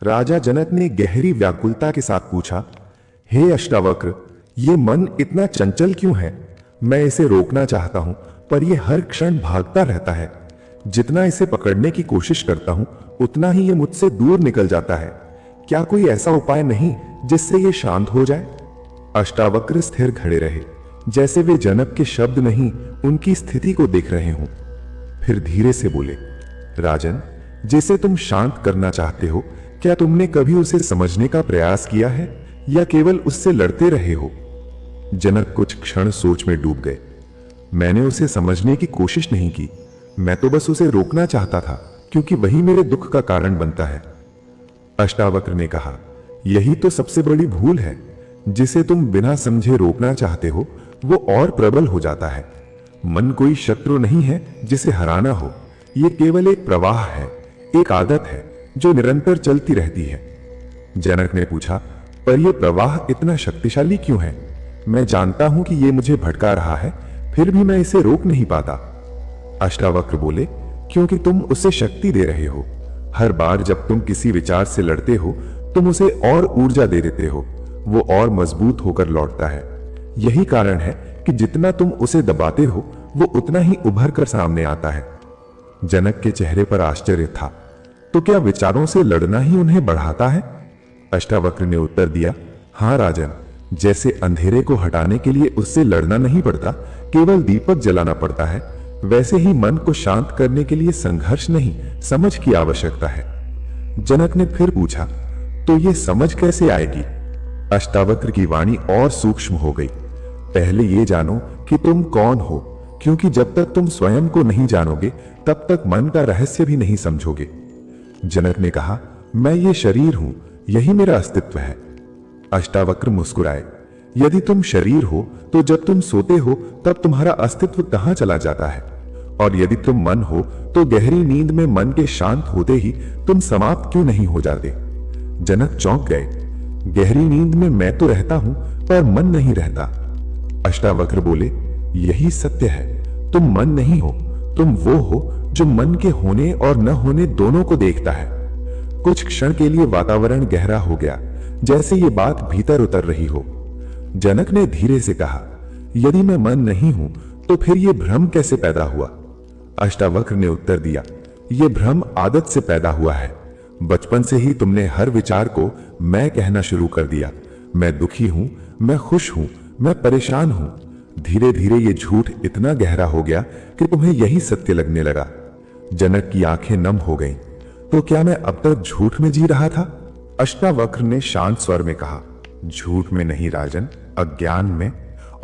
राजा जनक ने गहरी व्याकुलता के साथ पूछा, हे अष्टावक्र, ये मन इतना चंचल क्यों है? मैं इसे रोकना चाहता हूं, पर यह हर क्षण भागता रहता है। जितना इसे पकड़ने की कोशिश करता हूं, उतना ही ये मुझसे दूर निकल जाता है। क्या कोई ऐसा उपाय नहीं जिससे ये शांत हो जाए? अष्टावक्र स्थिर खड़े रहे, जैसे वे जनक के शब्द नहीं, उनकी स्थिति को देख रहे हों। फिर धीरे से बोले, राजन, जिसे तुम शांत करना चाहते हो, क्या तुमने कभी उसे समझने का प्रयास किया है या केवल उससे लड़ते रहे हो? जनक कुछ क्षण सोच में डूब गए। मैंने उसे समझने की कोशिश नहीं की, मैं तो बस उसे रोकना चाहता था, क्योंकि वही मेरे दुख का कारण बनता है। अष्टावक्र ने कहा, यही तो सबसे बड़ी भूल है। जिसे तुम बिना समझे रोकना चाहते हो, वो और प्रबल हो जाता है। मन कोई शत्रु नहीं है जिसे हराना हो, ये केवल एक प्रवाह है, एक आदत है जो निरंतर चलती रहती है। जनक ने पूछा, पर यह प्रवाह इतना शक्तिशाली क्यों है? मैं जानता हूं कि यह मुझे भटका रहा है, फिर भी मैं इसे रोक नहीं पाता। अष्टावक्र बोले, क्योंकि तुम उसे शक्ति दे रहे हो। हर बार जब तुम किसी विचार से लड़ते हो, तुम उसे और ऊर्जा दे देते हो, वो और मजबूत होकर लौटता है। यही कारण है कि जितना तुम उसे दबाते हो, वो उतना ही उभर कर सामने आता है। जनक के चेहरे पर आश्चर्य था। तो क्या विचारों से लड़ना ही उन्हें बढ़ाता है? अष्टावक्र ने उत्तर दिया, हां राजन, जैसे अंधेरे को हटाने के लिए उससे लड़ना नहीं पड़ता, केवल दीपक जलाना पड़ता है, वैसे ही मन को शांत करने के लिए संघर्ष नहीं, समझ की आवश्यकता है। जनक ने फिर पूछा, तो ये समझ कैसे आएगी? अष्टावक्र की वाणी और सूक्ष्म हो गई। पहले ये जानो कि तुम कौन हो, क्योंकि जब तक तुम स्वयं को नहीं जानोगे, तब तक मन का रहस्य भी नहीं समझोगे। जनक ने कहा, मैं ये शरीर हूं, यही मेरा अस्तित्व है। अष्टावक्र मुस्कुराए, यदि तुम शरीर हो तो जब तुम सोते हो तब तुम्हारा अस्तित्व कहां चला जाता है? और यदि तुम मन हो तो गहरी नींद में मन के शांत होते ही तुम समाप्त क्यों नहीं हो जाते? जनक चौंक गए। गहरी नींद में मैं तो रहता हूं, पर मन नहीं रहता। अष्टावक्र बोले, यही सत्य है, तुम मन नहीं हो, तुम वो हो जो मन के होने और न होने दोनों को देखता है। कुछ क्षण के लिए वातावरण गहरा हो गया, जैसे ये बात भीतर उतर रही हो। जनक ने धीरे से कहा, यदि मैं मन नहीं हूं तो फिर यह भ्रम कैसे पैदा हुआ? अष्टावक्र ने उत्तर दिया, यह भ्रम आदत से पैदा हुआ है। बचपन से ही तुमने हर विचार को मैं कहना शुरू कर दिया। मैं दुखी हूं, मैं खुश हूं, मैं परेशान हूं। धीरे धीरे ये झूठ इतना गहरा हो गया कि तुम्हें यही सत्य लगने लगा। जनक की आंखें नम हो गईं। तो क्या मैं अब तक झूठ में जी रहा था? अष्टावक्र ने शांत स्वर में कहा, झूठ में नहीं राजन, अज्ञान में,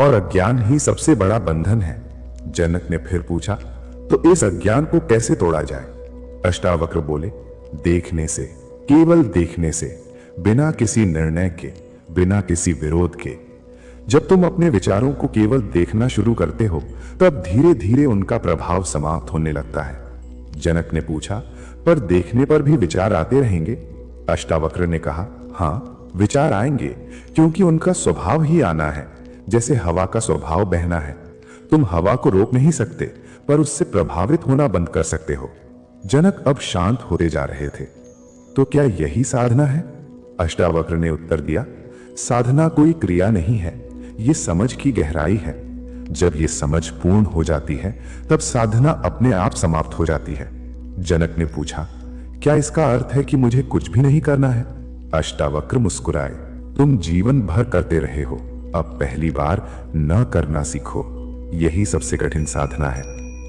और अज्ञान ही सबसे बड़ा बंधन है। जनक ने फिर पूछा, तो इस अज्ञान को कैसे तोड़ा जाए? अष्टावक्र बोले, देखने से, केवल देखने से, बिना किसी निर्णय के, बिना किसी विरोध के। जब तुम अपने विचारों को केवल देखना शुरू करते हो, तब धीरे धीरे उनका प्रभाव समाप्त होने लगता है। जनक ने पूछा, पर देखने पर भी विचार आते रहेंगे? अष्टावक्र ने कहा, हाँ, विचार आएंगे, क्योंकि उनका स्वभाव ही आना है। जैसे हवा का स्वभाव बहना है। तुम हवा को रोक नहीं सकते, पर उससे प्रभावित होना बंद कर सकते हो। जनक अब शांत होते जा रहे थे। तो क्या यही साधना है? अष्टावक्र ने उत्तर दिया, साधना कोई क्रिया नहीं है, ये समझ की गहराई है। जब ये समझ पूर्ण हो जाती है, तब साधना अपने आप समाप्त हो जाती है। जनक ने पूछा, क्या इसका अर्थ है कि मुझे कुछ भी नहीं करना है? अष्टावक्र मुस्कुराए, तुम जीवन भर करते रहे हो, अब पहली बार न करना सीखो। यही सबसे कठिन साधना है।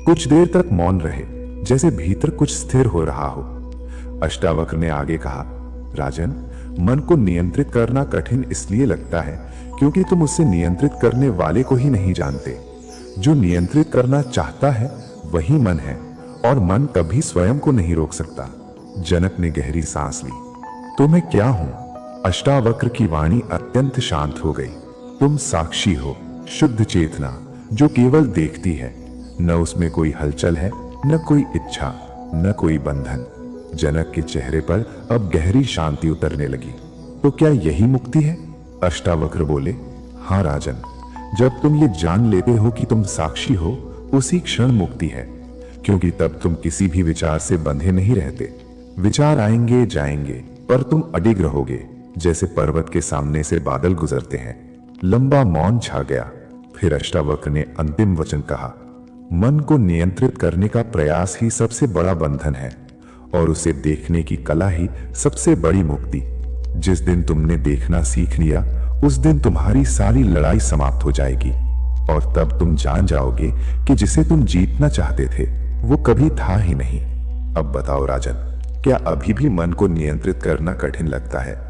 कुछ देर तक मौन रहे, जैसे भीतर कुछ स्थिर हो रहा हो। अष्टावक्र ने आगे कहा, राजन, मन को नियंत्रित करना कठिन इसलिए लगता है क्योंकि तुम उसे नियंत्रित करने वाले को ही नहीं जानते। जो नियंत्रित करना चाहता है वही मन है, और मन कभी स्वयं को नहीं रोक सकता। जनक ने गहरी सांस ली। तो मैं क्या हूं? अष्टावक्र की वाणी अत्यंत शांत हो गई। तुम साक्षी हो, शुद्ध चेतना, जो केवल देखती है। न उसमें कोई हलचल है, न कोई इच्छा, न कोई बंधन। जनक के चेहरे पर अब गहरी शांति उतरने लगी। तो क्या यही मुक्ति है? अष्टावक्र बोले, हां राजन, जब तुम ये जान लेते हो कि तुम साक्षी हो, उसी क्षण मुक्ति है। क्योंकि तब तुम किसी भी विचार से बंधे नहीं रहते। विचार आएंगे जाएंगे, पर तुम अडिग रहोगे, जैसे पर्वत के सामने से बादल गुजरते हैं। लंबा मौन छा गया। फिर अष्टावक्र ने अंतिम वचन कहा, मन को नियंत्रित करने का प्रयास ही सबसे बड़ा बंधन है, और उसे देखने की कला ही सबसे बड़ी मुक्ति। जिस दिन तुमने देखना सीख लिया, उस दिन तुम्हारी सारी लड़ाई समाप्त हो जाएगी, और तब तुम जान जाओगे कि जिसे तुम जीतना चाहते थे वो कभी था ही नहीं। अब बताओ राजन, क्या अभी भी मन को नियंत्रित करना कठिन लगता है?